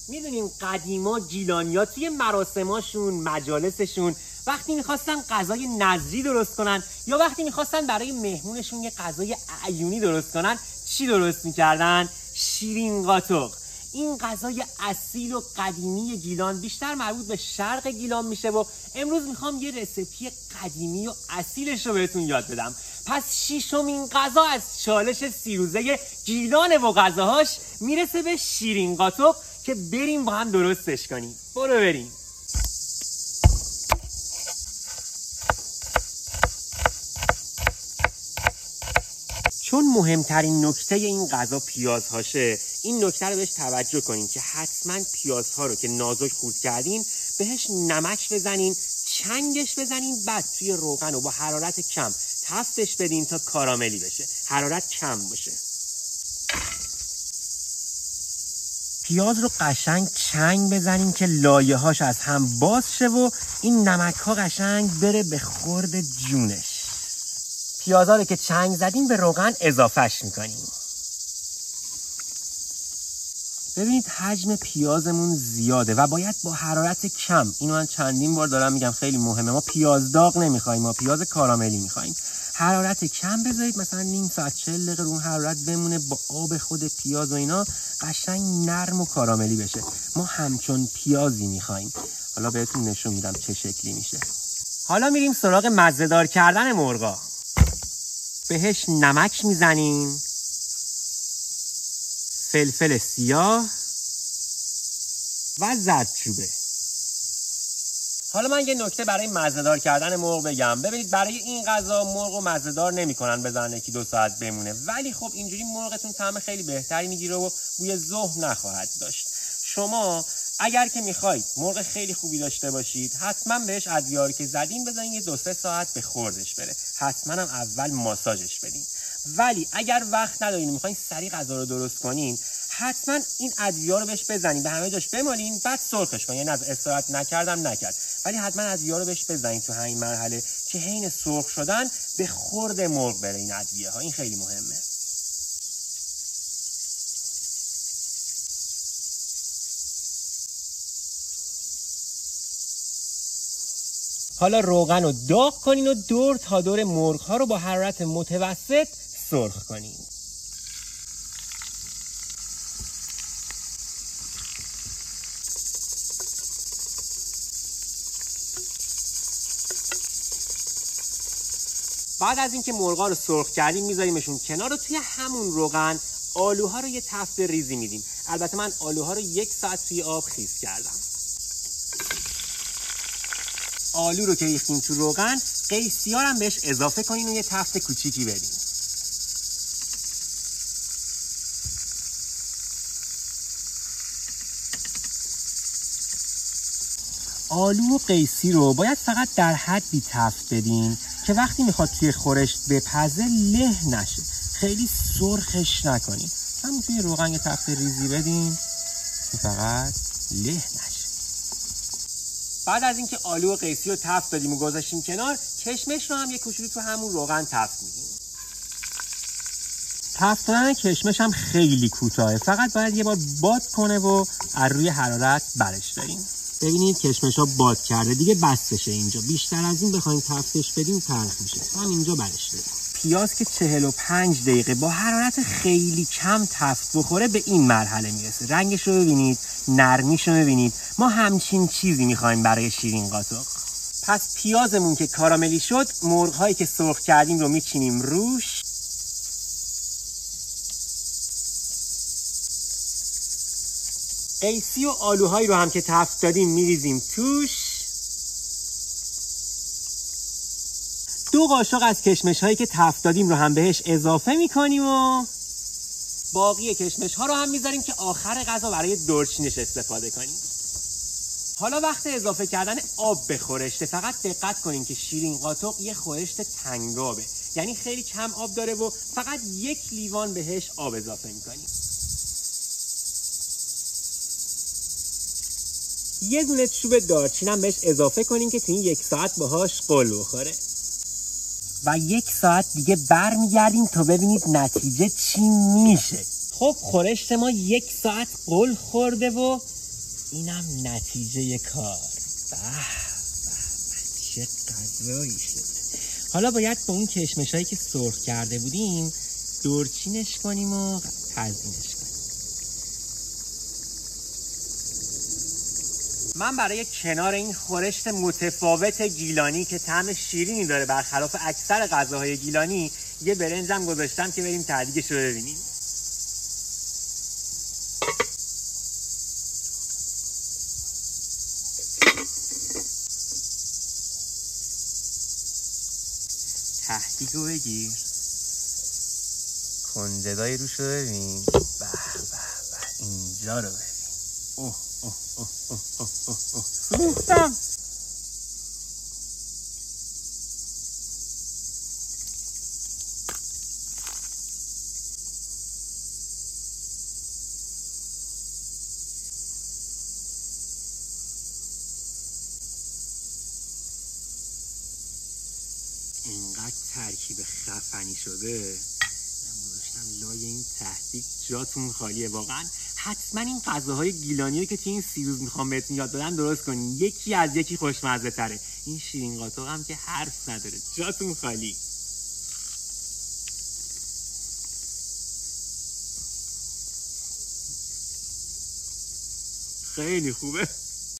میدونین قدیما گیلانیا توی مراسماشون، مجالسشون وقتی میخواستن غذای نظری درست کنن یا وقتی میخواستن برای مهمونشون یه غذای عیونی درست کنن چی درست میکردن؟ شیرین قاتق. این غذای اصیل و قدیمی گیلان بیشتر مربوط به شرق گیلان میشه و امروز میخوام یه رسیپی قدیمی و اصیلش رو بهتون یاد بدم. پس ششمین غذا از چالش سیروزه گیلان و غذاهاش میرسه به شیرین قاتق که بریم با هم درستش کنیم. برو بریم. چون مهمترین نکته این غذا پیازهاشه، این نکته رو بهش توجه کنین که حتما پیازها رو که نازک خورد کردین بهش نمک بزنین، چنگش بزنین، بعد توی روغن رو با حرارت کم تفتش بدین تا کاراملی بشه. حرارت کم باشه. پیاز رو قشنگ چنگ بزنین که لایه هاش از هم باز شه و این نمک ها قشنگ بره به خورد جونش. پیازا رو که چنگ زدین به روغن اضافهش میکنیم. ببینید حجم پیازمون زیاده و باید با حرارت کم، اینو من چندین بار دارم میگم خیلی مهمه، ما پیاز داغ نمیخوایم، ما پیاز کاراملی میخوایم. حرارت کم بذارید، مثلا نیم ساعت 40 دقیقه رو اون حرارت بمونه با آب خود پیاز و اینا قشنگ نرم و کاراملی بشه. ما همچون پیازی میخوایم. حالا بهتون نشون میدم چه شکلی میشه. حالا میریم سراغ مزه‌دار کردن مرغا. بهش نمک میزنیم، فلفل سیاه و زردچوبه. حالا من یه نکته برای مزه‌دار کردن مرغ بگم. ببینید برای این غذا مرغ رو مزه‌دار نمی‌کنن بزنن 1-2 ساعت بمونه، ولی خب اینجوری مرغتون طعم خیلی بهتری میگیره و بوی ذوب نخواهد داشت. شما اگر که میخواید مرغ خیلی خوبی داشته باشید حتما بهش ادویه‌ای که زدین بزنین یه 2-3 ساعت به خوردش بره. حتما هم اول ماساژش بدین. ولی اگر وقت ندارین میخواین سریع غذا رو درست کنین حتما این ادویه‌ها رو بهش بزنین، به همه جاش بمالین، بعد سرخش کنین. یعنی از استراحت نکردم نکرد، ولی حتما ادویه‌ها رو بهش بزنین تو همین مرحله که حین سرخ شدن به خورد مرغ بره این ادویه‌ها. این خیلی مهمه. حالا روغن رو داغ کنین و دور تا دور مرغ‌ها رو با حرارت متوسط سرخ کنین. بعد از اینکه مرغ‌ها رو سرخ کردیم میذاریمشون کنار و توی همون روغن آلوها رو یه تفت ریزی میدیم. البته من آلوها رو 1 ساعت توی آب خیس کردم. آلو رو که ریختیم تو روغن قیسی‌ها هم بهش اضافه کنین و یه تفت کوچیکی بدین. آلو و قیسی رو باید فقط در حدی تفت بدین که وقتی میخواد توی خورش بپزه له نشه. خیلی سرخش نکنین. همون توی روغن یه تفت ریزی بدین که فقط له نشه. بعد از اینکه آلو و قیسی رو تفت دادیم و گذاشتیم کنار، کشمش رو هم یه کوچولو تو همون روغن تفت میدیم. تفت دادن کشمش هم خیلی کوتاهه، فقط باید یه بار باد کنه و از روی حرارت برش داریم. ببینید کشمش ها باد کرده دیگه، بس بشه اینجا. بیشتر از این بخوایم تفتش بدیم تلخ میشه. هم اینجا برش داریم. پیاز که 45 دقیقه با حرارت خیلی کم تفت بخوره به این مرحله میرسه. رنگش رو ببینید، نرمیش رو ببینید. ما همچین چیزی میخوایم برای شیرین قاتق. پس پیازمون که کاراملی شد، مرغ‌هایی که سرخ کردیم رو میچینیم روش. قیسی و آلوهایی رو هم که تفت دادیم میریزیم توش. 2 قاشق از کشمش هایی که تفت دادیم رو هم بهش اضافه میکنیم و باقی کشمش ها رو هم میذاریم که آخر غذا برای دورچینش استفاده کنیم. حالا وقت اضافه کردن آب به خورشته. فقط دقت کنین که شیرین قاتق یه خورشت تنگابه، یعنی خیلی کم آب داره و فقط 1 لیوان بهش آب اضافه میکنیم. یه دونه چوب دارچین هم بهش اضافه کنین که تو این 1 ساعت باهاش قل بخوره. و 1 ساعت دیگه برمیگردیم تا ببینید نتیجه چی میشه. خب خورشت ما 1 ساعت قل خورده و اینم نتیجه کار. به چه غذایی شد. حالا باید با اون کشمشایی که سرخ کرده بودیم دورچینش کنیم و تزیینش کنیم. من برای کنار این خورشت متفاوت گیلانی که طعم شیرینی داره برخلاف اکثر غذاهای گیلانی یه برنجم گذاشتم که بریم ته‌دیگش رو ببینیم. ته‌دیگ رو بگیر، کنجدایی روش رو ببین. به به به اینجا رو ببین. اوه اوه اوه اوه اوه اوه سوختم. اینقدر ترکیب خفنی شده من گذاشتم لای این ته‌دیگ. جاتون خالیه واقعا. حتما این غذاهای گیلانی که توی این 30 روز میخوام بهتون یاد بدم درست کنین. یکی از یکی خوشمزه تره. این شیرین قاتق هم که حرف نداره. جاتون خالی. خیلی خوبه.